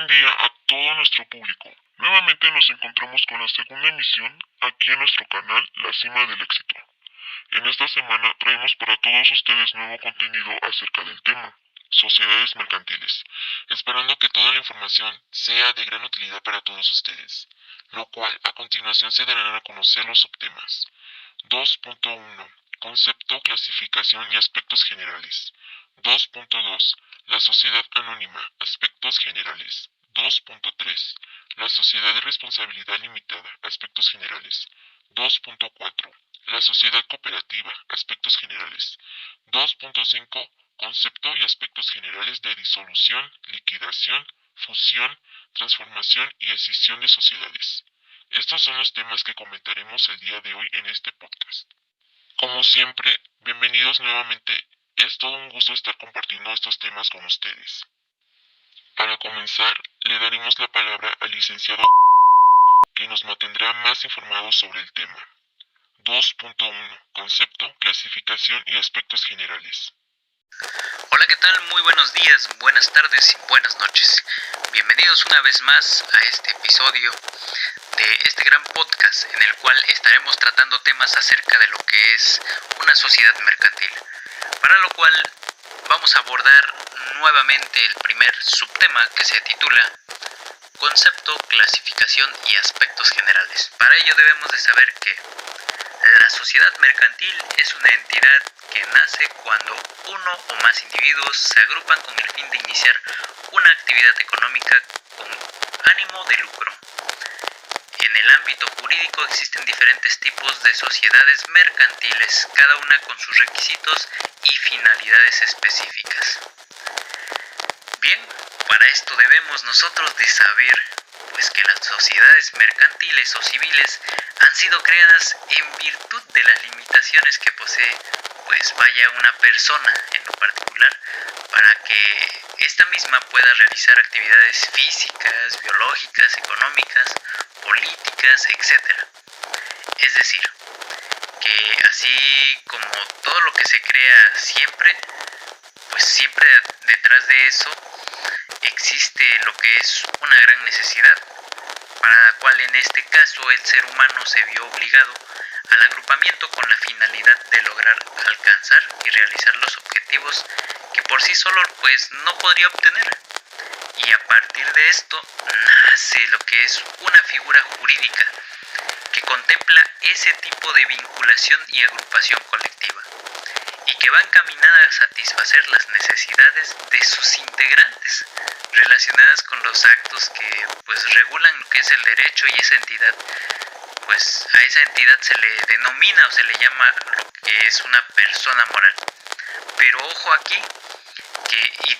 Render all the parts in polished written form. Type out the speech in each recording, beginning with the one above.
buen día a todo nuestro público. Nuevamente nos encontramos con la segunda emisión aquí en nuestro canal La Cima del Éxito. En esta semana traemos para todos ustedes nuevo contenido acerca del tema, sociedades mercantiles, esperando que toda la información sea de gran utilidad para todos ustedes, lo cual a continuación se darán a conocer los subtemas. 2.1. Concepto, clasificación y aspectos generales. 2.2. La sociedad anónima, aspectos generales. 2.3. La sociedad de responsabilidad limitada, aspectos generales. 2.4. La sociedad cooperativa, aspectos generales. 2.5. Concepto y aspectos generales de disolución, liquidación, fusión, transformación y escisión de sociedades. Estos son los temas que comentaremos el día de hoy en este podcast. Como siempre, bienvenidos nuevamente. Es todo un gusto estar compartiendo estos temas con ustedes. Para comenzar, le daremos la palabra al licenciado que nos mantendrá más informados sobre el tema. 2.1. Concepto, clasificación y aspectos generales. Hola, ¿qué tal? Muy buenos días, buenas tardes y buenas noches. Bienvenidos una vez más a este episodio de este gran podcast en el cual estaremos tratando temas acerca de lo que es una sociedad mercantil. Para lo cual vamos a abordar nuevamente el primer subtema que se titula Concepto, clasificación y aspectos generales. Para ello debemos de saber que la sociedad mercantil es una entidad que nace cuando uno o más individuos se agrupan con el fin de iniciar una actividad económica con ánimo de lucro. En el ámbito jurídico existen diferentes tipos de sociedades mercantiles, cada una con sus requisitos y finalidades específicas. Bien, para esto debemos nosotros de saber pues que las sociedades mercantiles o civiles han sido creadas en virtud de las limitaciones que posee una persona en lo particular, para que ésta misma pueda realizar actividades físicas, biológicas, económicas, políticas, etc. Es decir, que así como todo lo que se crea siempre, pues siempre detrás de eso existe lo que es una gran necesidad, para la cual en este caso el ser humano se vio obligado al agrupamiento con la finalidad de lograr alcanzar y realizar los objetivos que por sí solo pues no podría obtener. Y a partir de esto nace lo que es una figura jurídica que contempla ese tipo de vinculación y agrupación colectiva, y que va encaminada a satisfacer las necesidades de sus integrantes relacionadas con los actos que pues regulan lo que es el derecho, y esa entidad pues a esa entidad se le denomina o se le llama lo que es una persona moral. Pero ojo aquí,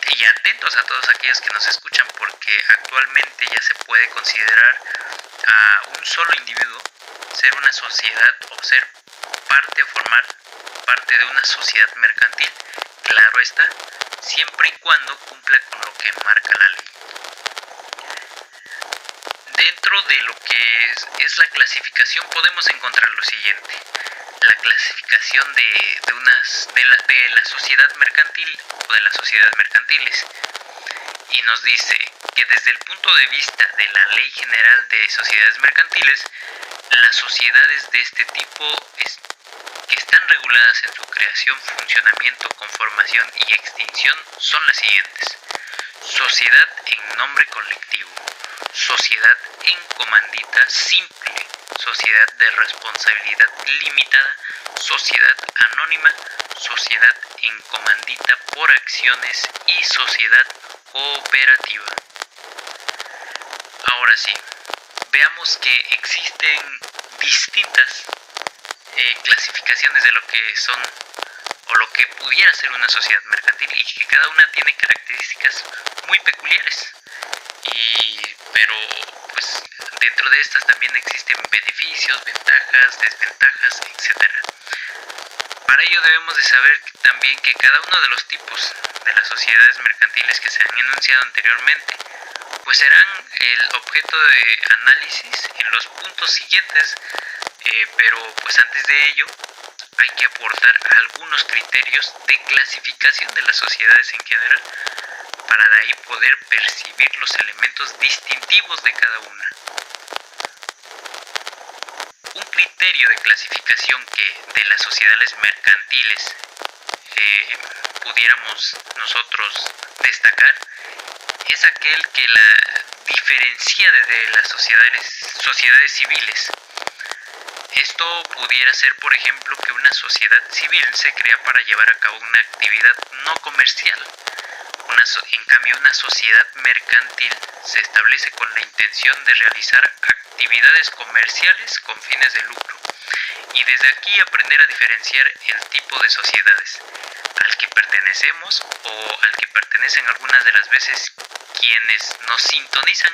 y atentos a todos aquellos que nos escuchan, porque actualmente ya se puede considerar a un solo individuo ser una sociedad o ser formar parte de una sociedad mercantil, claro está, siempre y cuando cumpla con lo que marca la ley. Dentro de lo que es la clasificación podemos encontrar lo siguiente: la clasificación de la sociedad mercantil o de las sociedades mercantiles, y nos dice que desde el punto de vista de la Ley General de Sociedades Mercantiles, las sociedades de este tipo que están reguladas en su creación, funcionamiento, conformación y extinción son las siguientes: sociedad en nombre colectivo, sociedad en comandita simple, sociedad de responsabilidad limitada, sociedad anónima, sociedad en comandita por acciones y sociedad cooperativa. Ahora sí, veamos que existen distintas clasificaciones de lo que son o lo que pudiera ser una sociedad mercantil, y que cada una tiene características muy peculiares, pero pues dentro de estas también existen beneficios, ventajas, desventajas, etc. Para ello debemos de saber también que cada uno de los tipos de las sociedades mercantiles que se han enunciado anteriormente pues serán el objeto de análisis en los puntos siguientes, pero pues antes de ello hay que aportar algunos criterios de clasificación de las sociedades en general, para de ahí poder percibir los elementos distintivos de cada una. Un criterio de clasificación que de las sociedades mercantiles pudiéramos nosotros destacar es aquel que la diferencia de las sociedades civiles. Esto pudiera ser, por ejemplo, que una sociedad civil se crea para llevar a cabo una actividad no comercial. En cambio, una sociedad mercantil se establece con la intención de realizar actividades comerciales con fines de lucro. Y desde aquí aprender a diferenciar el tipo de sociedades al que pertenecemos o al que pertenecen algunas de las veces quienes nos sintonizan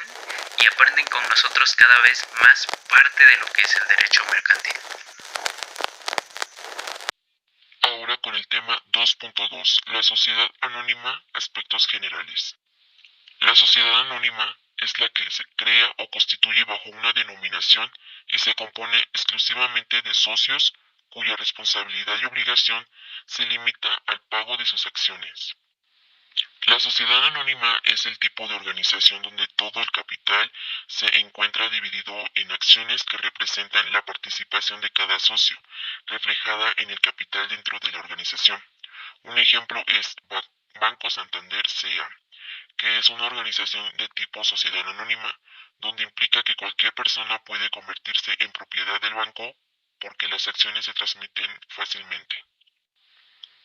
y aprenden con nosotros cada vez más parte de lo que es el derecho mercantil. Ahora con el tema 2.2, la sociedad anónima, aspectos generales. La sociedad anónima es la que se crea o constituye bajo una denominación y se compone exclusivamente de socios cuya responsabilidad y obligación se limita al pago de sus acciones. La sociedad anónima es el tipo de organización donde todo el capital se encuentra dividido en acciones que representan la participación de cada socio, reflejada en el capital dentro de la organización. Un ejemplo es Banco Santander C.A., que es una organización de tipo sociedad anónima, donde implica que cualquier persona puede convertirse en propiedad del banco porque las acciones se transmiten fácilmente.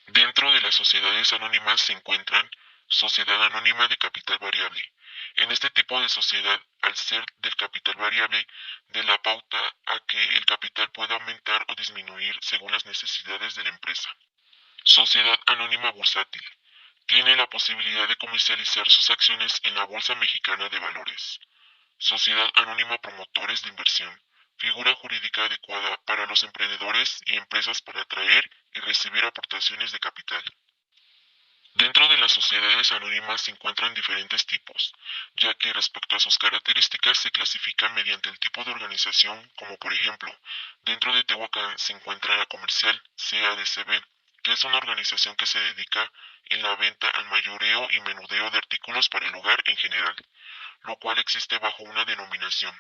Dentro de las sociedades anónimas se encuentran sociedad anónima de capital variable. En este tipo de sociedad, al ser del capital variable, de la pauta a que el capital pueda aumentar o disminuir según las necesidades de la empresa. Sociedad anónima bursátil. Tiene la posibilidad de comercializar sus acciones en la Bolsa Mexicana de Valores. Sociedad anónima promotores de inversión. Figura jurídica adecuada para los emprendedores y empresas para atraer y recibir aportaciones de capital. Dentro de las sociedades anónimas se encuentran diferentes tipos, ya que respecto a sus características se clasifican mediante el tipo de organización, como por ejemplo, dentro de Tehuacán se encuentra la comercial CADCB, que es una organización que se dedica en la venta al mayoreo y menudeo de artículos para el hogar en general, lo cual existe bajo una denominación.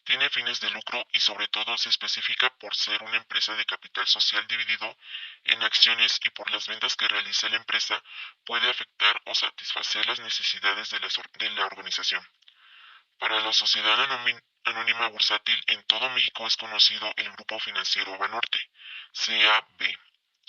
Tiene fines de lucro y sobre todo se especifica por ser una empresa de capital social dividido en acciones y por las ventas que realiza la empresa puede afectar o satisfacer las necesidades de la organización. Para la sociedad anónima bursátil en todo México es conocido el Grupo Financiero Banorte, CAB,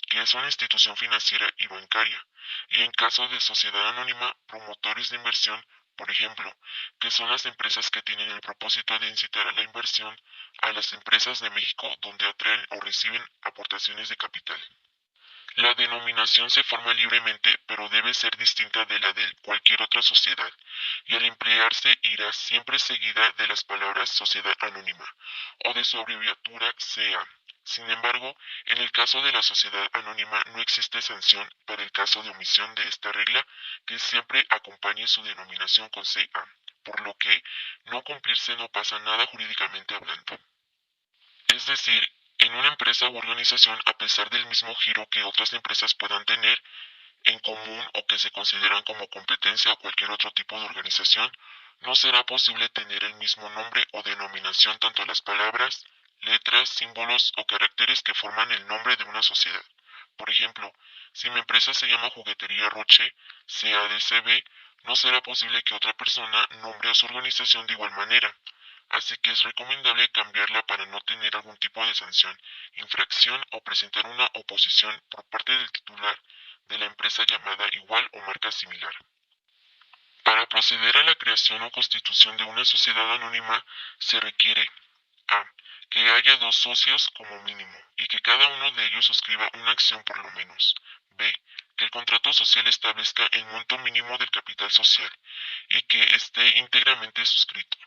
que es una institución financiera y bancaria, y en caso de sociedad anónima, promotores de inversión, por ejemplo, que son las empresas que tienen el propósito de incitar a la inversión a las empresas de México donde atraen o reciben aportaciones de capital. La denominación se forma libremente, pero debe ser distinta de la de cualquier otra sociedad, y al emplearse irá siempre seguida de las palabras sociedad anónima, o de su abreviatura CA. Sin embargo, en el caso de la sociedad anónima no existe sanción para el caso de omisión de esta regla que siempre acompañe su denominación con CA, por lo que no cumplirse no pasa nada jurídicamente hablando. Es decir, en una empresa u organización, a pesar del mismo giro que otras empresas puedan tener en común o que se consideran como competencia a cualquier otro tipo de organización, no será posible tener el mismo nombre o denominación tanto las palabras, letras, símbolos o caracteres que forman el nombre de una sociedad. Por ejemplo, si mi empresa se llama Juguetería Roche, CADCB, no será posible que otra persona nombre a su organización de igual manera. Así que es recomendable cambiarla para no tener algún tipo de sanción, infracción o presentar una oposición por parte del titular de la empresa llamada igual o marca similar. Para proceder a la creación o constitución de una sociedad anónima se requiere a. Que haya dos socios como mínimo y que cada uno de ellos suscriba una acción por lo menos. B. Que el contrato social establezca el monto mínimo del capital social y que esté íntegramente suscrito.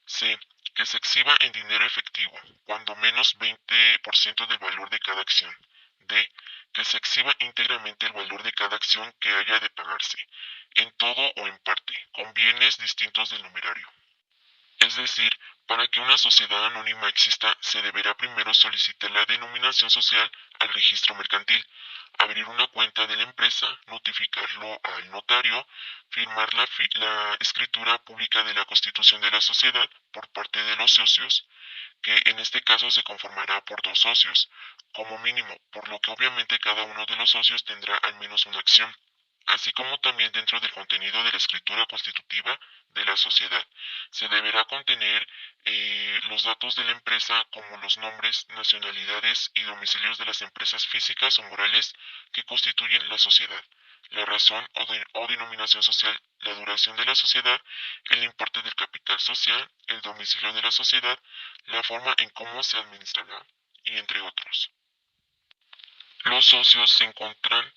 C. Que se exhiba en dinero efectivo, cuando menos 20% del valor de cada acción. D. Que se exhiba íntegramente el valor de cada acción que haya de pagarse, en todo o en parte, con bienes distintos del numerario. Es decir, para que una sociedad anónima exista, se deberá primero solicitar la denominación social al registro mercantil, abrir una cuenta de la empresa, notificarlo al notario, firmar la escritura pública de la constitución de la sociedad por parte de los socios, que en este caso se conformará por 2 socios, como mínimo, por lo que obviamente cada uno de los socios tendrá al menos una acción, así como también dentro del contenido de la escritura constitutiva de la sociedad. Se deberá contener los datos de la empresa como los nombres, nacionalidades y domicilios de las empresas físicas o morales que constituyen la sociedad, la razón o denominación social, la duración de la sociedad, el importe del capital social, el domicilio de la sociedad, la forma en cómo se administrará, y entre otros. Los socios se encuentran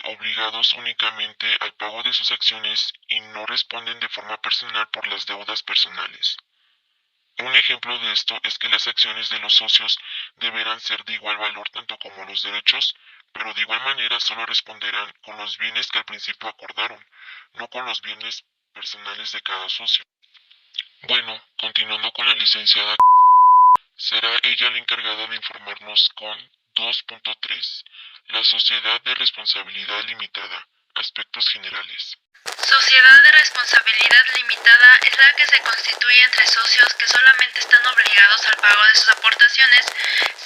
obligados únicamente al pago de sus acciones y no responden de forma personal por las deudas personales. Un ejemplo de esto es que las acciones de los socios deberán ser de igual valor tanto como los derechos, pero de igual manera solo responderán con los bienes que al principio acordaron, no con los bienes personales de cada socio. Bueno, continuando con la licenciada, será ella la encargada de informarnos con 2.3. La sociedad de responsabilidad limitada. Aspectos generales. Sociedad de responsabilidad limitada es la que se constituye entre socios que solamente están obligados al pago de sus aportaciones,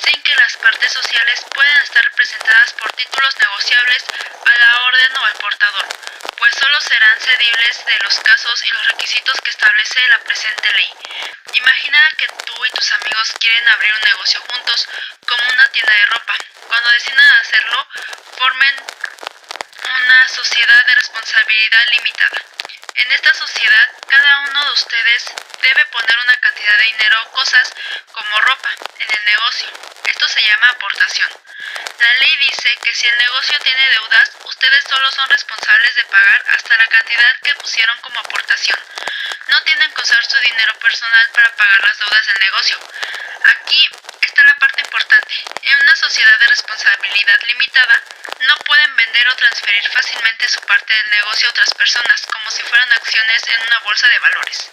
sin que las partes sociales puedan estar representadas por títulos negociables a la orden o al portador, pues solo serán cedibles de los casos y los requisitos que establece la presente ley. Imagina que tú y tus amigos quieren abrir un negocio juntos, como una tienda de ropa. Cuando decidan hacerlo, formen una sociedad de responsabilidad limitada. En esta sociedad, cada uno de ustedes debe poner una cantidad de dinero o cosas como ropa en el negocio. Esto se llama aportación. La ley dice que si el negocio tiene deudas, ustedes solo son responsables de pagar hasta la cantidad que pusieron como aportación. No tienen que usar su dinero personal para pagar las deudas del negocio. Aquí está la parte importante. En una sociedad de responsabilidad limitada, no pueden vender o transferir fácilmente su parte del negocio a otras personas, como si fueran acciones en una bolsa de valores.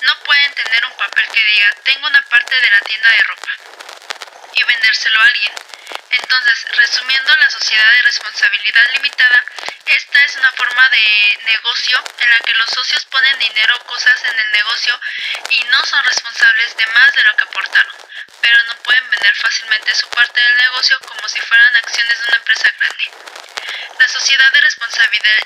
No pueden tener un papel que diga, tengo una parte de la tienda de ropa, y vendérselo a alguien. Entonces, resumiendo la sociedad de responsabilidad limitada, esta es una forma de negocio en la que los socios ponen dinero o cosas en el negocio y no son responsables de más de lo que aportaron, pero no pueden vender fácilmente su parte del negocio como si fueran acciones de una empresa grande. La sociedad de responsabilidad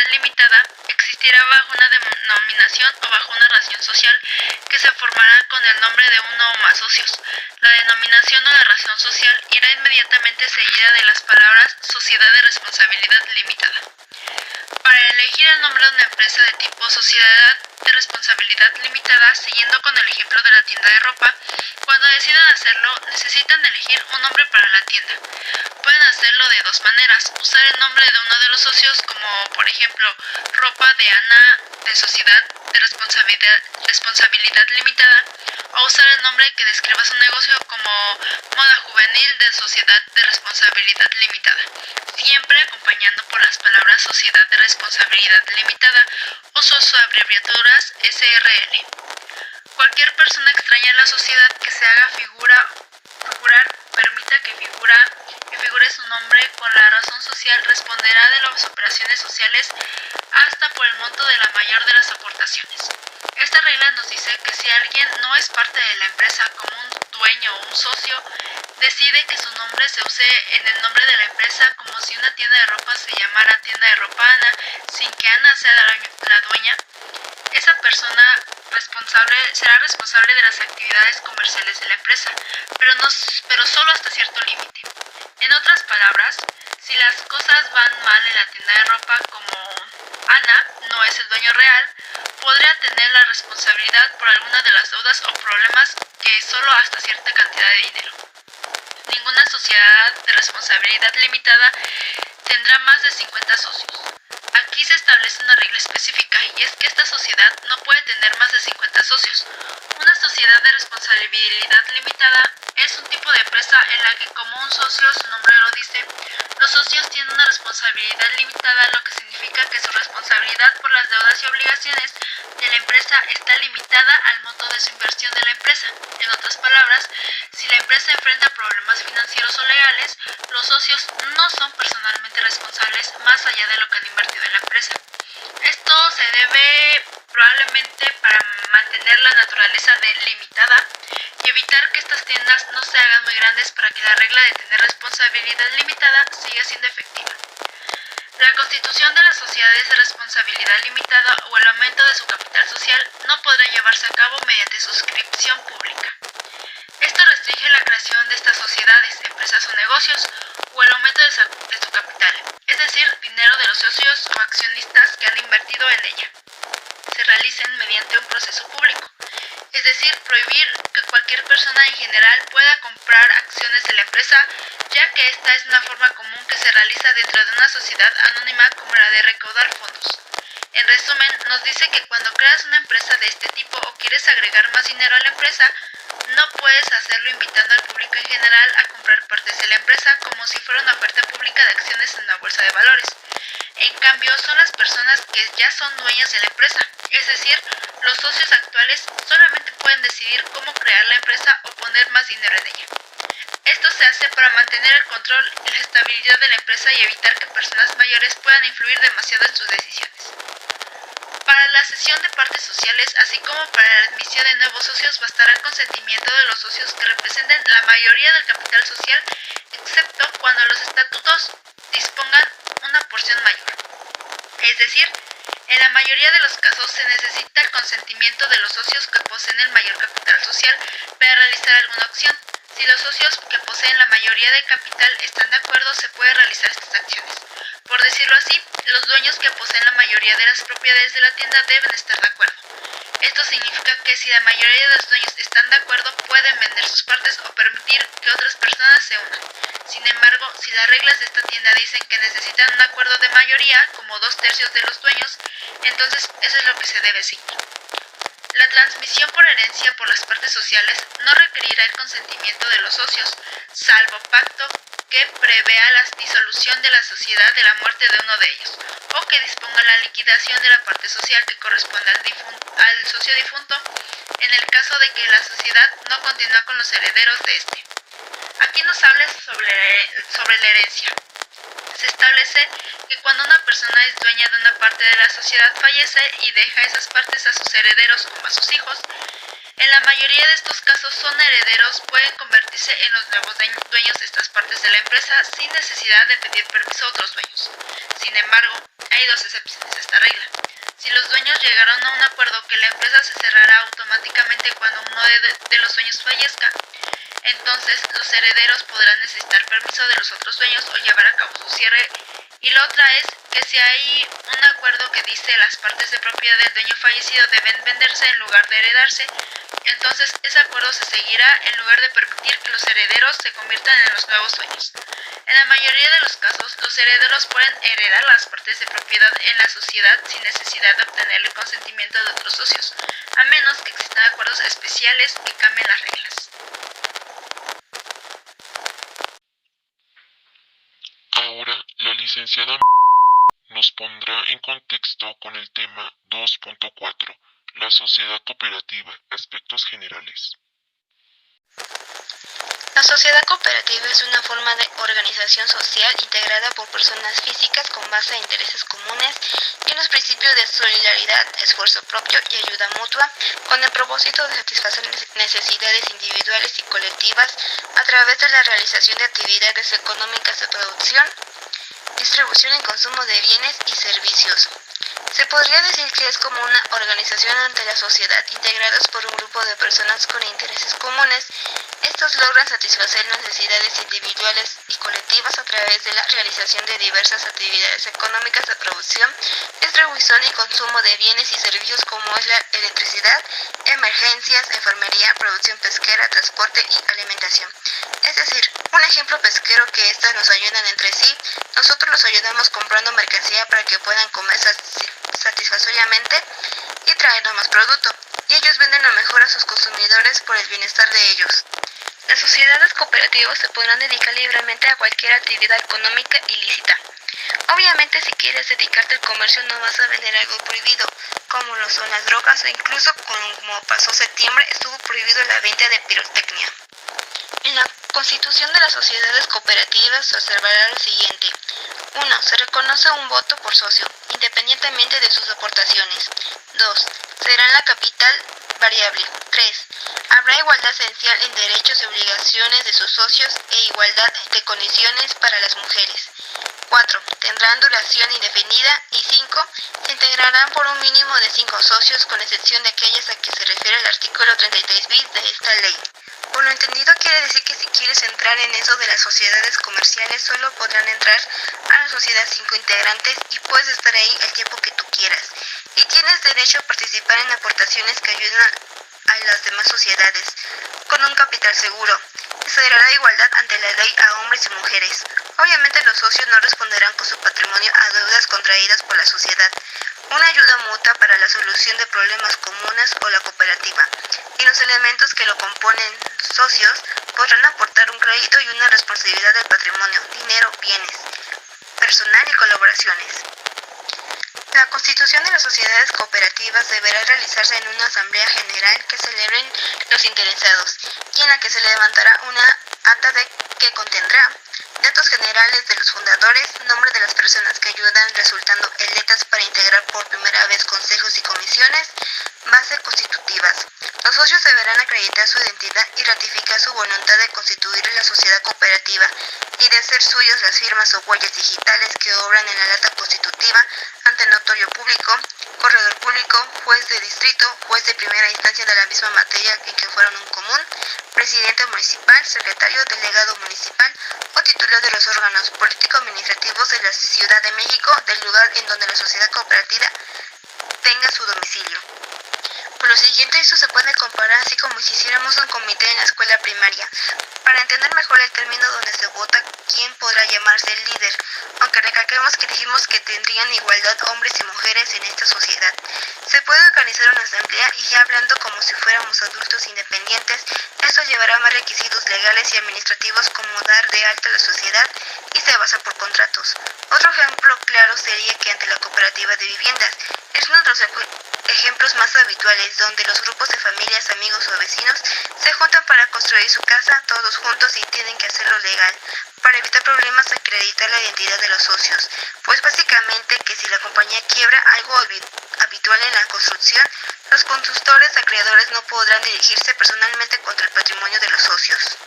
limitada existirá bajo una denominación o bajo una razón social que se formará con el nombre de uno o más socios. La denominación o la razón social irá inmediatamente seguida de las palabras sociedad de responsabilidad limitada. Para elegir el nombre de una empresa de tipo sociedad de responsabilidad limitada, siguiendo con el ejemplo de la tienda de ropa, cuando decidan hacerlo, necesitan elegir un nombre para la tienda. Pueden hacerlo de dos maneras: usar el nombre de uno de los socios, como por ejemplo ropa de Ana de sociedad de responsabilidad limitada, o usar el nombre que describa su negocio como moda juvenil de sociedad de responsabilidad limitada, siempre acompañando por las palabras sociedad de responsabilidad limitada o sus abreviaturas SRL. Cualquier persona extraña a la sociedad que se haga figurar permita que figure su nombre con la razón social, responderá de las operaciones sociales hasta por el monto de la mayor de las aportaciones. Esta regla nos dice que si alguien no es parte de la empresa, como un dueño o un socio, decide que su nombre se use en el nombre de la empresa, como si una tienda de ropa se llamara tienda de ropa Ana, sin que Ana sea la dueña, esa persona será responsable de las actividades comerciales de la empresa, pero solo hasta cierto límite. En otras palabras, si las cosas van mal en la tienda de ropa, como Ana no es el dueño real, podría tener la responsabilidad por alguna de las deudas o problemas que solo hasta cierta cantidad de dinero. Ninguna sociedad de responsabilidad limitada tendrá más de 50 socios. Aquí se establece una regla específica, y es que esta sociedad no puede tener más de 50 socios. Una sociedad de responsabilidad limitada Es un tipo de empresa en la que, como un socio, su nombre lo dice, los socios tienen una responsabilidad limitada, lo que significa que su responsabilidad por las deudas y obligaciones de la empresa está limitada al monto de su inversión de la empresa. En otras palabras, si la empresa enfrenta problemas financieros o legales, los socios no son personalmente responsables más allá de lo que han invertido en la empresa. Esto se debe probablemente para mantener la naturaleza de limitada y evitar que estas tiendas no se hagan muy grandes para que la regla de tener responsabilidad limitada siga siendo efectiva. La constitución de las sociedades de responsabilidad limitada o el aumento de su capital social no podrá llevarse a cabo mediante suscripción pública. Esto restringe la creación de estas sociedades, empresas o negocios, o el aumento de su capital, es decir, dinero de los socios o accionistas que han invertido en ella. Se realicen mediante un proceso público, es decir, prohibir que cualquier persona en general pueda comprar acciones de la empresa, ya que esta es una forma común que se realiza dentro de una sociedad anónima como la de recaudar fondos. En resumen, nos dice que cuando creas una empresa de este tipo o quieres agregar más dinero a la empresa, no puedes hacerlo invitando al público en general a comprar partes de la empresa como si fuera una oferta pública de acciones en una bolsa de valores. En cambio, son las personas que ya son dueñas de la empresa, es decir, los socios actuales solamente pueden decidir cómo crear la empresa o poner más dinero en ella. Esto se hace para mantener el control y la estabilidad de la empresa y evitar que personas mayores puedan influir demasiado en sus decisiones. Para la cesión de partes sociales, así como para la admisión de nuevos socios, bastará el consentimiento de los socios que representen la mayoría del capital social, excepto cuando los estatutos dispongan una porción mayor. Es decir, en la mayoría de los casos se necesita el consentimiento de los socios que poseen el mayor capital social para realizar alguna acción. Si los socios que poseen la mayoría del capital están de acuerdo, se puede realizar estas acciones. Por decirlo así, los dueños que poseen la mayoría de las propiedades de la tienda deben estar de acuerdo. Esto significa que si la mayoría de los dueños están de acuerdo, pueden vender sus partes o permitir que otras personas se unan. Sin embargo, si las reglas de esta tienda dicen que necesitan un acuerdo de mayoría, como 2/3 de los dueños, entonces eso es lo que se debe seguir. La transmisión por herencia por las partes sociales no requerirá el consentimiento de los socios, salvo pacto que prevea la disolución de la sociedad de la muerte de uno de ellos, o que disponga la liquidación de la parte social que corresponda al socio difunto, en el caso de que la sociedad no continúa con los herederos de este. Aquí nos habla sobre la herencia. Se establece que cuando una persona es dueña de una parte de la sociedad, fallece y deja esas partes a sus herederos como a sus hijos. En la mayoría de estos casos, son herederos pueden convertirse en los nuevos dueños de estas partes de la empresa sin necesidad de pedir permiso a otros dueños. Sin embargo, hay dos excepciones a esta regla. Si los dueños llegaron a un acuerdo que la empresa se cerrará automáticamente cuando uno de los dueños fallezca, entonces los herederos podrán necesitar permiso de los otros dueños o llevar a cabo su cierre. Y la otra es que si hay un acuerdo que dice las partes de propiedad del dueño fallecido deben venderse en lugar de heredarse, entonces ese acuerdo se seguirá en lugar de permitir que los herederos se conviertan en los nuevos dueños. En la mayoría de los casos, los herederos pueden heredar las partes de propiedad en la sociedad sin necesidad de obtener el consentimiento de otros socios, a menos que existan acuerdos especiales que cambien las reglas. Ahora, la licenciada nos pondrá en contexto con el tema 2.4, la sociedad cooperativa, aspectos generales. La sociedad cooperativa es una forma de organización social integrada por personas físicas con base a intereses comunes y en los principios de solidaridad, esfuerzo propio y ayuda mutua, con el propósito de satisfacer necesidades individuales y colectivas a través de la realización de actividades económicas de producción, distribución y consumo de bienes y servicios. Se podría decir que es como una organización ante la sociedad, integradas por un grupo de personas con intereses comunes. Estos logran satisfacer necesidades individuales y colectivas a través de la realización de diversas actividades económicas de producción, distribución y consumo de bienes y servicios como es la electricidad, emergencias, enfermería, producción pesquera, transporte y alimentación. Es decir, un ejemplo pesquero que estas nos ayudan entre sí, nosotros los ayudamos comprando mercancía para que puedan comer satisfactoriamente y traernos más producto, y ellos venden lo mejor a sus consumidores por el bienestar de ellos. Las sociedades cooperativas se podrán dedicar libremente a cualquier actividad económica ilícita. Obviamente, si quieres dedicarte al comercio no vas a vender algo prohibido, como lo son las drogas o incluso como pasó septiembre estuvo prohibido la venta de pirotecnia. En la Constitución de las sociedades cooperativas se observará lo siguiente. 1. Se reconoce un voto por socio, independientemente de sus aportaciones. 2. Será la capital variable. 3. Habrá igualdad esencial en derechos y obligaciones de sus socios e igualdad de condiciones para las mujeres. 4. Tendrán duración indefinida. Y 5. Se integrarán por un mínimo de 5 socios, con excepción de aquellas a que se refiere el artículo 33 bis de esta ley. Por lo entendido, quiere decir que si quieres entrar en eso de las sociedades comerciales, solo podrán entrar a la sociedad 5 integrantes y puedes estar ahí el tiempo que tú quieras. Y tienes derecho a participar en aportaciones que ayuden a las demás sociedades, con un capital seguro. Se dará igualdad ante la ley a hombres y mujeres. Obviamente los socios no responderán con su patrimonio a deudas contraídas por la sociedad. Una ayuda mutua para la solución de problemas comunes o la cooperativa. Y los elementos que lo componen, socios, podrán aportar un crédito y una responsabilidad del patrimonio, dinero, bienes, personal y colaboraciones. La constitución de las sociedades cooperativas deberá realizarse en una asamblea general que celebren los interesados y en la que se levantará una acta que contendrá datos generales de los fundadores, nombre de las personas que ayudan resultando electas para integrar por primera vez consejos y comisiones, bases constitutivas. Los socios deberán acreditar su identidad y ratificar su voluntad de constituir la sociedad cooperativa y de ser suyas las firmas o huellas digitales que obran en la acta constitutiva ante el notario público, corredor público, juez de distrito, juez de primera instancia de la misma materia en que fueron un común, presidente municipal, secretario, delegado municipal o titular de los órganos político-administrativos de la Ciudad de México, del lugar en donde la sociedad cooperativa tenga su domicilio. Por lo siguiente, esto se puede comparar así como si hiciéramos un comité en la escuela primaria, para entender mejor el término donde se vota quién podrá llamarse el líder, aunque recalquemos que dijimos que tendrían igualdad hombres y mujeres en esta sociedad. Se puede organizar una asamblea y ya hablando como si fuéramos adultos independientes, esto llevará más requisitos legales y administrativos como dar de alta la sociedad y se basa por contratos. Otro ejemplo claro sería que ante la cooperativa de viviendas, es uno de los ejemplos más habituales donde los grupos de familias, amigos o vecinos se juntan para construir su casa todos juntos y tienen que hacerlo legal para evitar problemas a acreditar la identidad de los socios, pues básicamente que si la compañía quiebra, algo habitual en la construcción, los constructores acreedores no podrán dirigirse personalmente contra el patrimonio de los socios.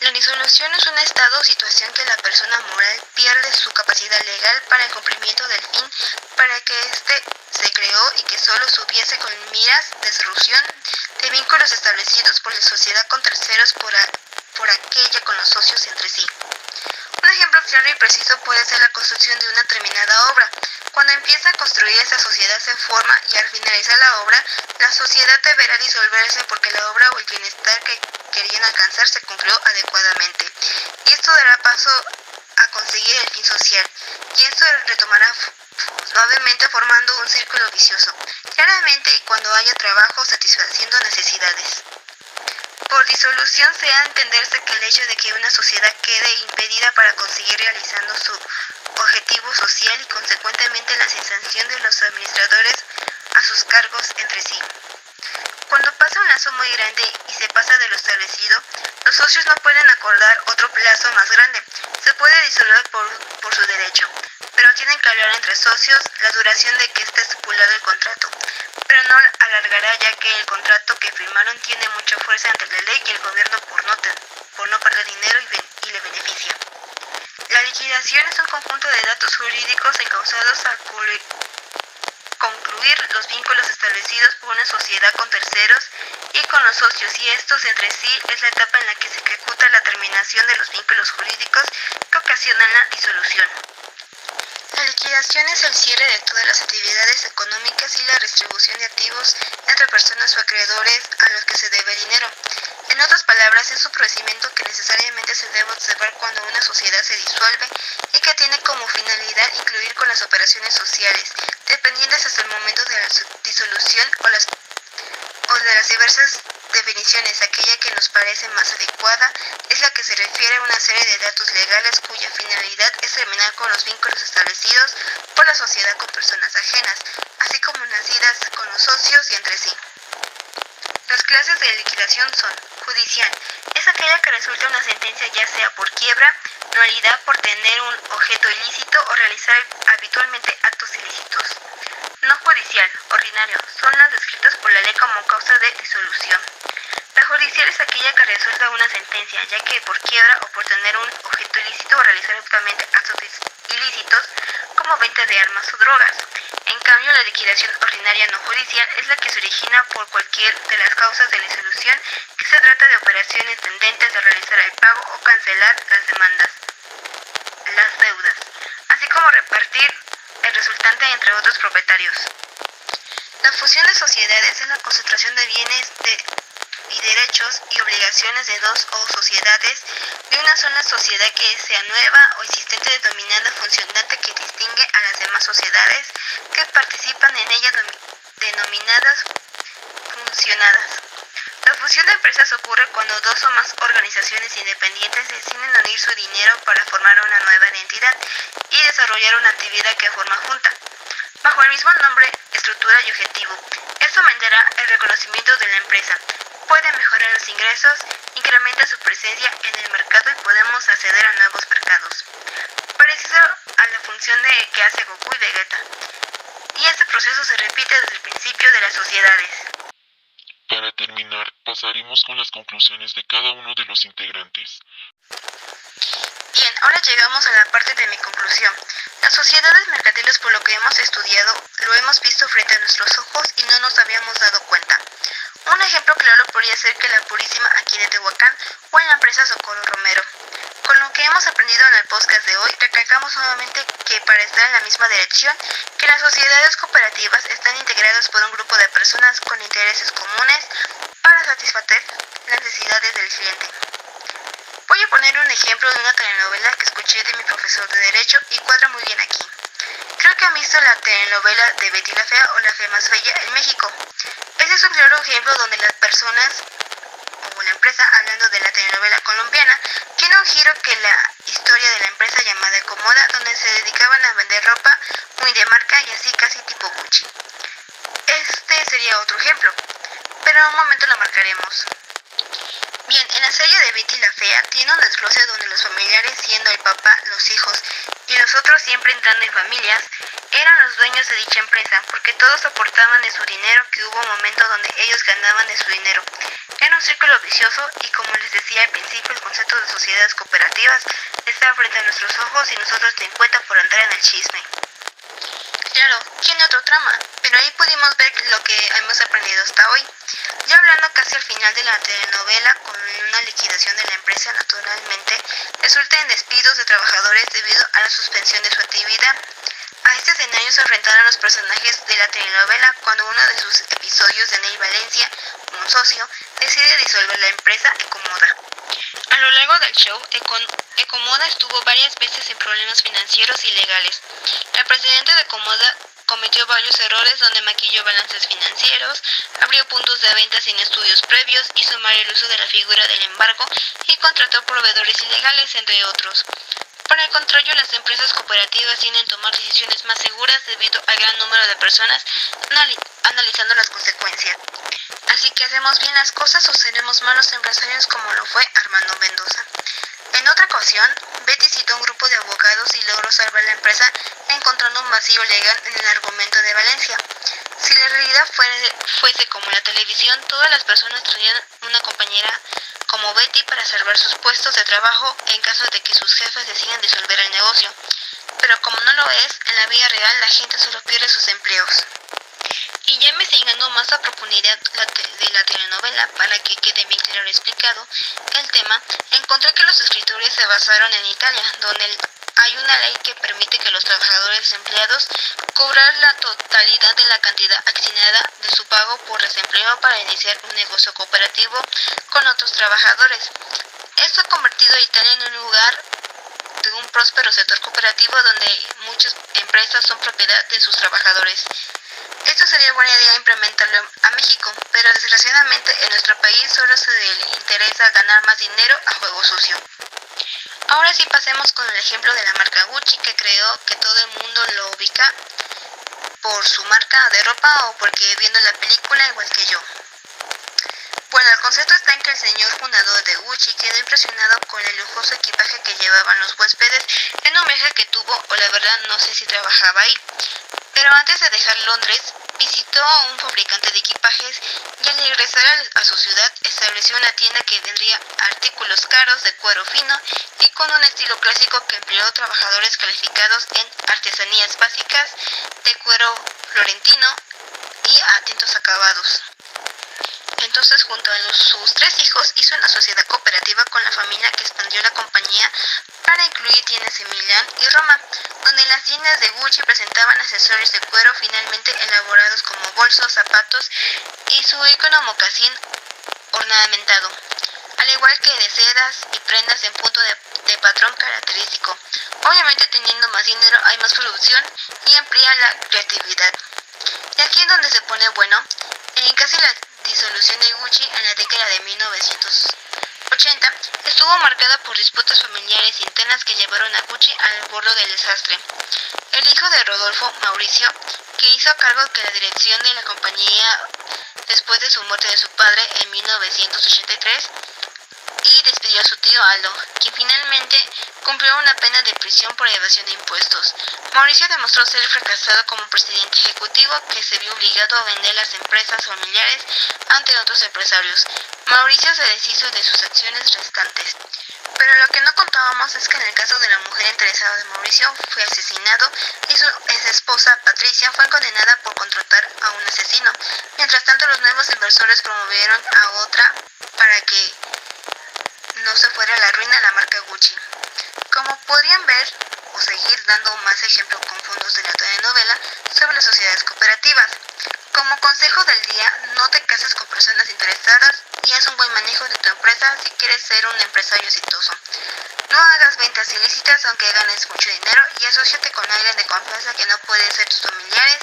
La disolución es un estado o situación que la persona moral pierde su capacidad legal para el cumplimiento del fin para que éste se creó y que solo se hubiese con miras de solución de vínculos establecidos por la sociedad con terceros por aquella con los socios entre sí. Un ejemplo claro y preciso puede ser la construcción de una terminada obra. Cuando empieza a construir esta sociedad se forma y al finalizar la obra, la sociedad deberá disolverse porque la obra o el bienestar que querían alcanzar se cumplió adecuadamente. Y esto dará paso a conseguir el fin social. Y esto retomará suavemente formando un círculo vicioso, claramente y cuando haya trabajo satisfaciendo necesidades. Por disolución se ha de entenderse que el hecho de que una sociedad quede impedida para conseguir realizando su objetivo social y consecuentemente la cesación de los administradores a sus cargos entre sí. Cuando pasa un lazo muy grande y se pasa de lo establecido, los socios no pueden acordar otro plazo más grande. Se puede disolver por su derecho, pero tienen que hablar entre socios la duración de que esté estipulado el contrato, pero no alargará ya que el contrato que firmaron tiene mucha fuerza ante la ley y el gobierno por no perder dinero y le beneficia. La liquidación es un conjunto de datos jurídicos encausados a concluir los vínculos establecidos por una sociedad con terceros y con los socios, y estos entre sí es la etapa en la que se ejecuta la terminación de los vínculos jurídicos que ocasionan la disolución. La liquidación es el cierre de todas las actividades económicas y la distribución de activos entre personas o acreedores a los que se debe dinero. En otras palabras, es un procedimiento que necesariamente se debe observar cuando una sociedad se disuelve y que tiene como finalidad incluir con las operaciones sociales, dependientes hasta el momento de la disolución o de las diversas definiciones. Aquella que nos parece más adecuada es la que se refiere a una serie de datos legales cuya finalidad es terminar con los vínculos establecidos por la sociedad con personas ajenas, así como nacidas con los socios y entre sí. Las clases de liquidación son: judicial, es aquella que resulta una sentencia ya sea por quiebra, nulidad por tener un objeto ilícito o realizar habitualmente actos ilícitos. No judicial, ordinario, son las descritas por la ley como causa de disolución. La judicial es aquella que resulta una sentencia, ya que por quiebra o por tener un objeto ilícito o realizar habitualmente actos ilícitos, como venta de armas o drogas. En cambio, la liquidación ordinaria no judicial es la que se origina por cualquier de las causas de disolución, que se trata de operaciones tendentes a realizar el pago o cancelar las demandas, las deudas, así como repartir el resultante entre otros propietarios. La fusión de sociedades es la concentración de bienes y derechos y obligaciones de dos o sociedades de una sola sociedad que sea nueva o existente, denominada funcionante, que distingue a las demás sociedades que participan en ella, denominadas funcionadas. La fusión de empresas ocurre cuando dos o más organizaciones independientes deciden unir su dinero para formar una nueva entidad y desarrollar una actividad que forma junta, bajo el mismo nombre, estructura y objetivo. Esto aumentará el reconocimiento de la empresa, puede mejorar los ingresos, incrementa su presencia en el mercado y podemos acceder a nuevos mercados. Parecido a la función que hace Goku y Vegeta. Y este proceso se repite desde el principio de las sociedades. Para terminar, pasaremos con las conclusiones de cada uno de los integrantes. Bien, ahora llegamos a la parte de mi conclusión. Las sociedades mercantiles, por lo que hemos estudiado, lo hemos visto frente a nuestros ojos y no nos habíamos dado cuenta. Un ejemplo claro podría ser que la Purísima aquí de Tehuacán o en la empresa Socorro Romero. Con lo que hemos aprendido en el podcast de hoy, recalcamos nuevamente que para estar en la misma dirección, que las sociedades cooperativas están integradas por un grupo de personas con intereses comunes para satisfacer las necesidades del cliente. Voy a poner un ejemplo de una telenovela que escuché de mi profesor de Derecho y cuadra muy bien aquí. Creo que han visto la telenovela de Betty la Fea o La Fea Más Bella en México. Ese es un claro ejemplo donde las personas o la empresa, hablando de la telenovela colombiana, tiene un giro que la historia de la empresa llamada Comoda, donde se dedicaban a vender ropa muy de marca y así casi tipo Gucci. Este sería otro ejemplo, pero en un momento lo marcaremos. Bien, en la serie de Betty la Fea tiene un desglose donde los familiares, siendo el papá, los hijos y los otros siempre entrando en familias, eran los dueños de dicha empresa, porque todos aportaban de su dinero, que hubo un momento donde ellos ganaban de su dinero. Era un círculo vicioso y, como les decía al principio, el concepto de sociedades cooperativas está frente a nuestros ojos y nosotros ten cuenta por entrar en el chisme. Claro, tiene otro trama, pero ahí pudimos ver lo que hemos aprendido hasta hoy. Ya hablando casi al final de la telenovela, con una liquidación de la empresa, naturalmente resulta en despidos de trabajadores debido a la suspensión de su actividad. A este escenario se enfrentaron los personajes de la telenovela cuando uno de sus episodios de Ney Valencia, un socio, decide disolver la empresa Ecomoda. A lo largo del show, Ecomoda estuvo varias veces en problemas financieros y legales. El presidente de Ecomoda cometió varios errores donde maquilló balances financieros, abrió puntos de venta sin estudios previos, hizo mal el uso de la figura del embargo y contrató proveedores ilegales, entre otros. Por el contrario, las empresas cooperativas tienden a tomar decisiones más seguras debido al gran número de personas analizando las consecuencias. Así que, ¿hacemos bien las cosas o seremos malos empresarios como lo fue Armando Mendoza? En otra ocasión, Betty citó a un grupo de abogados y logró salvar la empresa encontrando un vacío legal en el argumento de Valencia. Si la realidad fuese como la televisión, todas las personas traían una compañera como Betty para salvar sus puestos de trabajo en caso de que sus jefes decidan disolver el negocio. Pero como no lo es, en la vida real la gente solo pierde sus empleos. Y ya investigando más a profundidad de la telenovela, para que quede bien claro explicado el tema, encontré que los escritores se basaron en Italia, donde hay una ley que permite que los trabajadores desempleados cobrar la totalidad de la cantidad asignada de su pago por desempleo dinero para iniciar un negocio cooperativo con otros trabajadores. Esto ha convertido a Italia en un lugar de un próspero sector cooperativo donde muchas empresas son propiedad de sus trabajadores. Esto sería buena idea implementarlo a México, pero desgraciadamente en nuestro país solo se le interesa ganar más dinero a juego sucio. Ahora sí pasemos con el ejemplo de la marca Gucci, que creo que todo el mundo lo ubica por su marca de ropa o porque viendo la película igual que yo. Bueno, el concepto está en que el señor fundador de Gucci quedó impresionado con el lujoso equipaje que llevaban los huéspedes en un viaje que tuvo, o la verdad no sé si trabajaba ahí. Pero antes de dejar Londres, visitó a un fabricante de equipajes y al regresar a su ciudad estableció una tienda que vendría artículos caros de cuero fino y con un estilo clásico que empleó trabajadores calificados en artesanías básicas de cuero florentino y a tintos acabados. Entonces, junto a sus 3 hijos, hizo una sociedad cooperativa con la familia que expandió la compañía para incluir tiendas en Milán y Roma, donde las tiendas de Gucci presentaban accesorios de cuero finamente elaborados como bolsos, zapatos y su ícono mocasín ornamentado, al igual que de sedas y prendas en punto de patrón característico. Obviamente, teniendo más dinero hay más producción y amplía la creatividad. Y aquí es donde se pone bueno, en casi la disolución de Gucci en la década de 1980 estuvo marcada por disputas familiares internas que llevaron a Gucci al borde del desastre. El hijo de Rodolfo, Mauricio, que hizo a cargo de la dirección de la compañía después de su muerte de su padre en 1983, y despidió a su tío Aldo, quien finalmente cumplió una pena de prisión por evasión de impuestos. Mauricio demostró ser fracasado como presidente ejecutivo, que se vio obligado a vender las empresas familiares ante otros empresarios. Mauricio se deshizo de sus acciones restantes. Pero lo que no contábamos es que en el caso de la mujer interesada de Mauricio fue asesinado y su ex esposa Patricia fue condenada por contratar a un asesino. Mientras tanto, los nuevos inversores promovieron a otra para que no se fuera a la ruina la marca Gucci. Como podrían ver o seguir dando más ejemplos con fondos de la telenovela sobre las sociedades cooperativas. Como consejo del día, no te cases con personas interesadas y haz un buen manejo de tu empresa si quieres ser un empresario exitoso. No hagas ventas ilícitas aunque ganes mucho dinero, y asóciate con alguien de confianza que no puede ser tus familiares,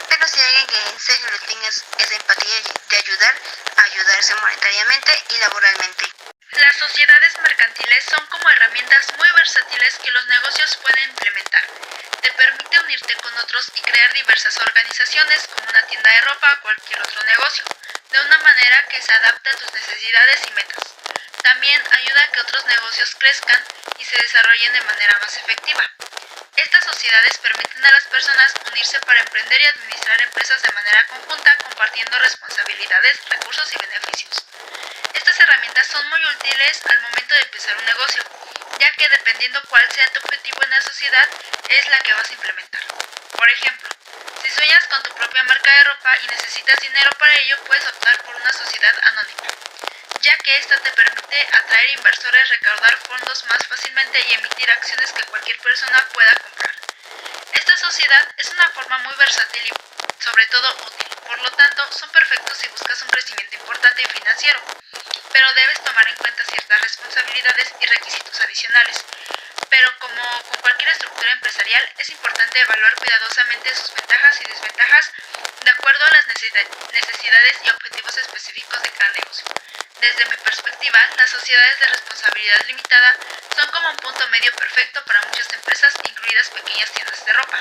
pero si alguien que en serio le tengas esa empatía de ayudar a ayudarse monetariamente y laboralmente. Las sociedades mercantiles son como herramientas muy versátiles que los negocios pueden implementar. Te permite unirte con otros y crear diversas organizaciones como una tienda de ropa o cualquier otro negocio, de una manera que se adapte a tus necesidades y metas. También ayuda a que otros negocios crezcan y se desarrollen de manera más efectiva. Estas sociedades permiten a las personas unirse para emprender y administrar empresas de manera conjunta, compartiendo responsabilidades, recursos y beneficios. Estas herramientas son muy útiles al momento de empezar un negocio, ya que dependiendo cuál sea tu objetivo en la sociedad, es la que vas a implementar. Por ejemplo, si sueñas con tu propia marca de ropa y necesitas dinero para ello, puedes optar por una sociedad anónima, ya que esta te permite atraer inversores, recaudar fondos más fácilmente y emitir acciones que cualquier persona pueda comprar. Esta sociedad es una forma muy versátil y sobre todo útil, por lo tanto son perfectos si buscas un crecimiento importante y financiero, pero debes tomar en cuenta ciertas responsabilidades y requisitos adicionales. Pero como con cualquier estructura empresarial, es importante evaluar cuidadosamente sus ventajas y desventajas de acuerdo a las necesidades y objetivos específicos de cada negocio. Desde mi perspectiva, las sociedades de responsabilidad limitada son como un punto medio perfecto para muchas empresas, incluidas pequeñas tiendas de ropa.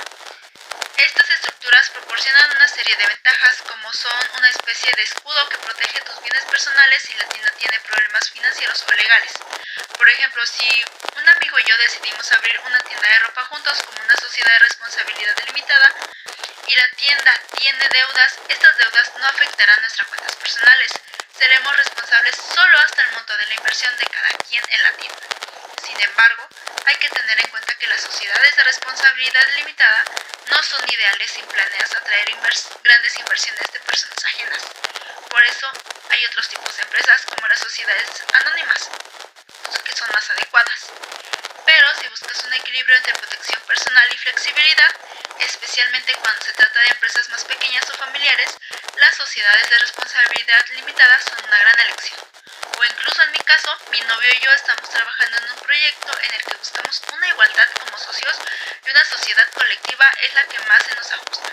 Estas estructuras proporcionan una serie de ventajas, como son una especie de escudo que protege tus bienes personales si la tienda tiene problemas financieros o legales. Por ejemplo, si un amigo y yo decidimos abrir una tienda de ropa juntos como una sociedad de responsabilidad limitada y la tienda tiene deudas, estas deudas no afectarán nuestras cuentas personales. Seremos responsables solo hasta el monto de la inversión de cada quien en la tienda. Sin embargo, hay que tener en cuenta que las sociedades de responsabilidad limitada no son ideales si planeas atraer grandes inversiones de personas ajenas. Por eso, hay otros tipos de empresas como las sociedades anónimas, que son más adecuadas. Pero si buscas un equilibrio entre protección personal y flexibilidad, especialmente cuando se trata de empresas más pequeñas o familiares, las sociedades de responsabilidad limitada son una gran elección. O incluso en mi caso, mi novio y yo estamos trabajando en un proyecto en el que buscamos una igualdad como socios y una sociedad colectiva es la que más se nos ajusta,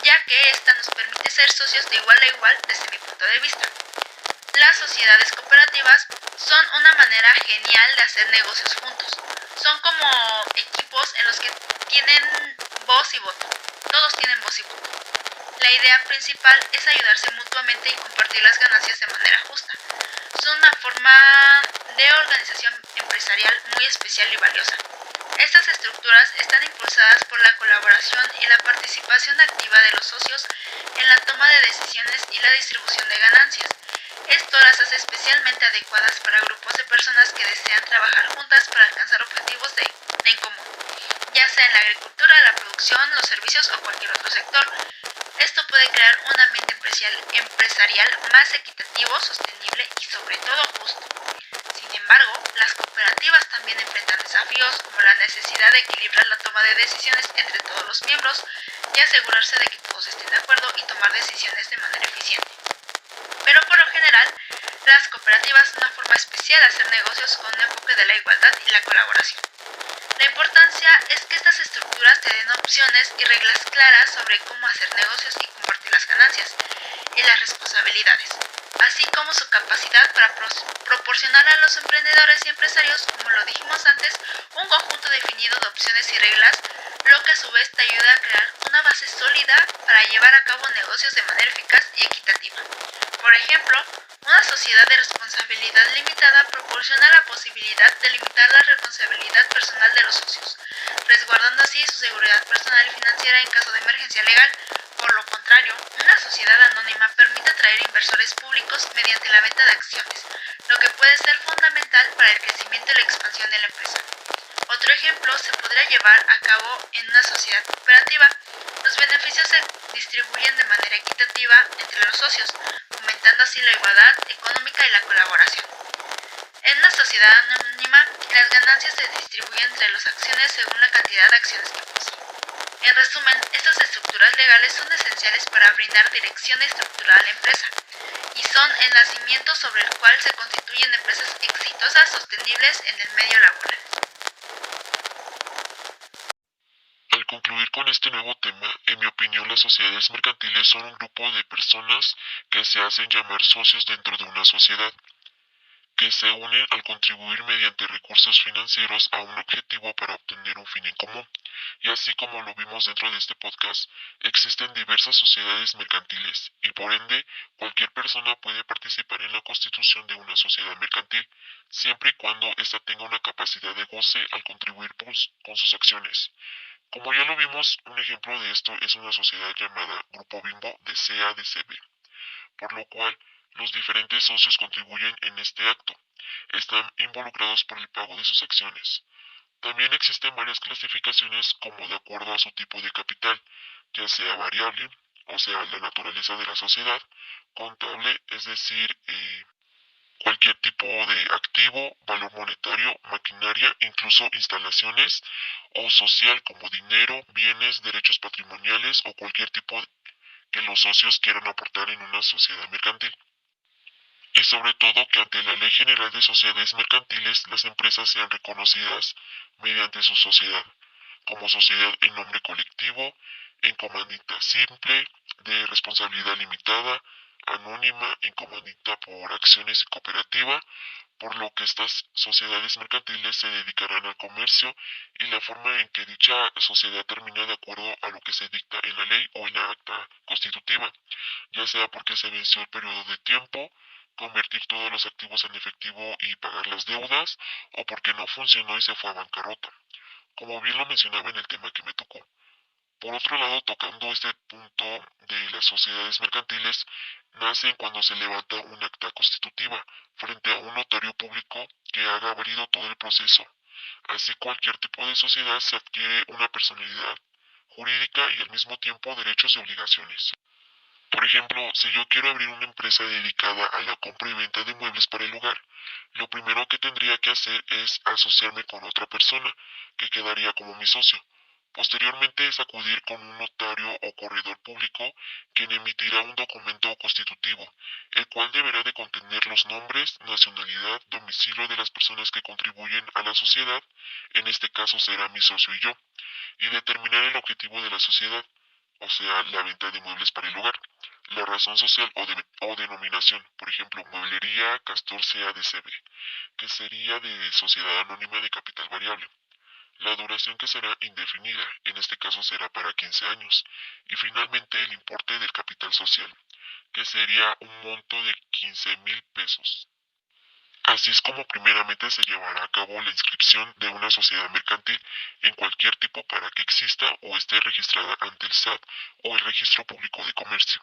ya que esta nos permite ser socios de igual a igual desde mi punto de vista. Las sociedades cooperativas son una manera genial de hacer negocios juntos. Son como equipos en los que tienen voz y voto. Todos tienen voz y voto. La idea principal es ayudarse mutuamente y compartir las ganancias de manera justa. Son una forma de organización empresarial muy especial y valiosa. Estas estructuras están impulsadas por la colaboración y la participación activa de los socios en la toma de decisiones y la distribución de ganancias. Esto las hace especialmente adecuadas para grupos de personas que desean trabajar juntas para alcanzar objetivos en común, ya sea en la agricultura, la producción, los servicios o cualquier otro sector. Esto puede crear un ambiente empresarial más equitativo, sostenible y sobre todo justo. Sin embargo, las cooperativas también enfrentan desafíos como la necesidad de equilibrar la toma de decisiones entre todos los miembros y asegurarse de que todos estén de acuerdo y tomar decisiones de manera eficiente. Pero por lo general, las cooperativas son una forma especial de hacer negocios con un enfoque de la igualdad y la colaboración. La importancia es que estas estructuras te den opciones y reglas claras sobre cómo hacer negocios y compartir las ganancias y las responsabilidades, así como su capacidad para proporcionar a los emprendedores y empresarios, como lo dijimos antes, un conjunto definido de opciones y reglas, lo que a su vez te ayuda a crear una base sólida para llevar a cabo negocios de manera eficaz y equitativa. Por ejemplo, una sociedad de responsabilidad limitada proporciona la posibilidad de limitar la responsabilidad personal de los socios, resguardando así su seguridad personal y financiera en caso de emergencia legal. Por lo contrario, una sociedad anónima permite atraer inversores públicos mediante la venta de acciones, lo que puede ser fundamental para el crecimiento y la expansión de la empresa. Otro ejemplo se podría llevar a cabo en una sociedad cooperativa. Los beneficios se distribuyen de manera equitativa entre los socios, fomentando así la igualdad económica y la colaboración. En una sociedad anónima, las ganancias se distribuyen entre las acciones según la cantidad de acciones que poseen. En resumen, estas estructuras legales son esenciales para brindar dirección estructural a la empresa y son el nacimiento sobre el cual se constituyen empresas exitosas sostenibles en el medio laboral. Al concluir con este nuevo tema, en mi opinión las sociedades mercantiles son un grupo de personas que se hacen llamar socios dentro de una sociedad, que se unen al contribuir mediante recursos financieros a un objetivo para obtener un fin en común. Y así como lo vimos dentro de este podcast, existen diversas sociedades mercantiles y por ende cualquier persona puede participar en la constitución de una sociedad mercantil, siempre y cuando ésta tenga una capacidad de goce al contribuir con sus acciones. Como ya lo vimos, un ejemplo de esto es una sociedad llamada Grupo Bimbo de CADCB, por lo cual los diferentes socios contribuyen en este acto. Están involucrados por el pago de sus acciones. También existen varias clasificaciones como de acuerdo a su tipo de capital, ya sea variable, o sea, la naturaleza de la sociedad, contable, es decir, cualquier tipo de activo, valor monetario, maquinaria, incluso instalaciones, o social como dinero, bienes, derechos patrimoniales o cualquier tipo que los socios quieran aportar en una sociedad mercantil. Y sobre todo que ante la Ley General de Sociedades Mercantiles las empresas sean reconocidas mediante su sociedad, como sociedad en nombre colectivo, en comandita simple, de responsabilidad limitada, anónima, en comandita por acciones y cooperativa, por lo que estas sociedades mercantiles se dedicarán al comercio y la forma en que dicha sociedad termina de acuerdo a lo que se dicta en la ley o en la acta constitutiva, ya sea porque se venció el periodo de tiempo, convertir todos los activos en efectivo y pagar las deudas, o porque no funcionó y se fue a bancarrota, como bien lo mencionaba en el tema que me tocó. Por otro lado, tocando este punto de las sociedades mercantiles, nacen cuando se levanta un acta constitutiva frente a un notario público que haga válido todo el proceso. Así cualquier tipo de sociedad se adquiere una personalidad jurídica y al mismo tiempo derechos y obligaciones. Por ejemplo, si yo quiero abrir una empresa dedicada a la compra y venta de muebles para el hogar, lo primero que tendría que hacer es asociarme con otra persona que quedaría como mi socio. Posteriormente es acudir con un notario o corredor público quien emitirá un documento constitutivo, el cual deberá de contener los nombres, nacionalidad, domicilio de las personas que contribuyen a la sociedad, en este caso será mi socio y yo, y determinar el objetivo de la sociedad, o sea, la venta de muebles para el hogar, la razón social o denominación, por ejemplo, Mueblería Castor CADCB, que sería de Sociedad Anónima de Capital Variable. La duración que será indefinida, en este caso será para 15 años, y finalmente el importe del capital social, que sería un monto de 15,000 pesos. Así es como primeramente se llevará a cabo la inscripción de una sociedad mercantil en cualquier tipo para que exista o esté registrada ante el SAT o el Registro Público de Comercio.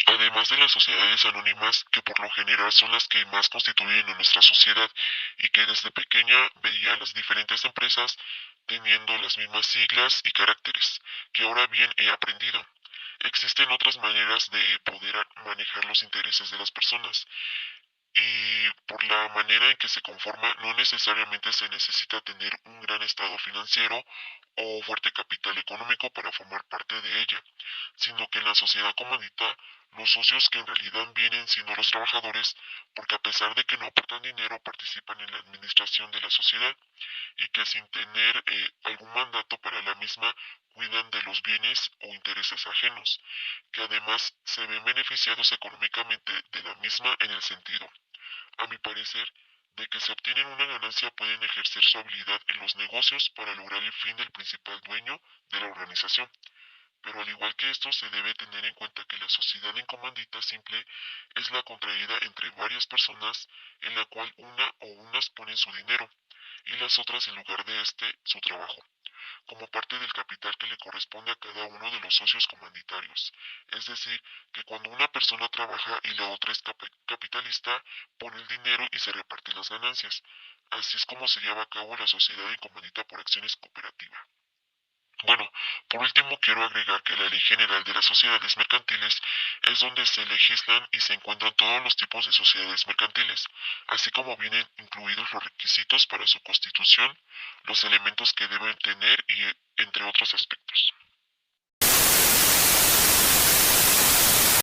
Además de las sociedades anónimas, que por lo general son las que más constituyen en nuestra sociedad y que desde pequeña veía a las diferentes empresas teniendo las mismas siglas y caracteres, que ahora bien he aprendido. Existen otras maneras de poder manejar los intereses de las personas, y por la manera en que se conforma no necesariamente se necesita tener un gran estado financiero o fuerte capital económico para formar parte de ella, sino que en la sociedad comandita los socios que en realidad vienen siendo los trabajadores, porque a pesar de que no aportan dinero participan en la administración de la sociedad y que sin tener algún mandato para la misma cuidan de los bienes o intereses ajenos, que además se ven beneficiados económicamente de la misma en el sentido, a mi parecer, de que si obtienen una ganancia pueden ejercer su habilidad en los negocios para lograr el fin del principal dueño de la organización. Pero al igual que esto se debe tener en cuenta que la sociedad en comandita simple es la contraída entre varias personas en la cual una o unas ponen su dinero y las otras en lugar de su trabajo, como parte del capital que le corresponde a cada uno de los socios comanditarios. Es decir, que cuando una persona trabaja y la otra es capitalista, pone el dinero y se reparte las ganancias. Así es como se lleva a cabo la sociedad en comandita por acciones cooperativa. Bueno, por último quiero agregar que la Ley General de las Sociedades Mercantiles es donde se legislan y se encuentran todos los tipos de sociedades mercantiles, así como vienen incluidos los requisitos para su constitución, los elementos que deben tener y entre otros aspectos.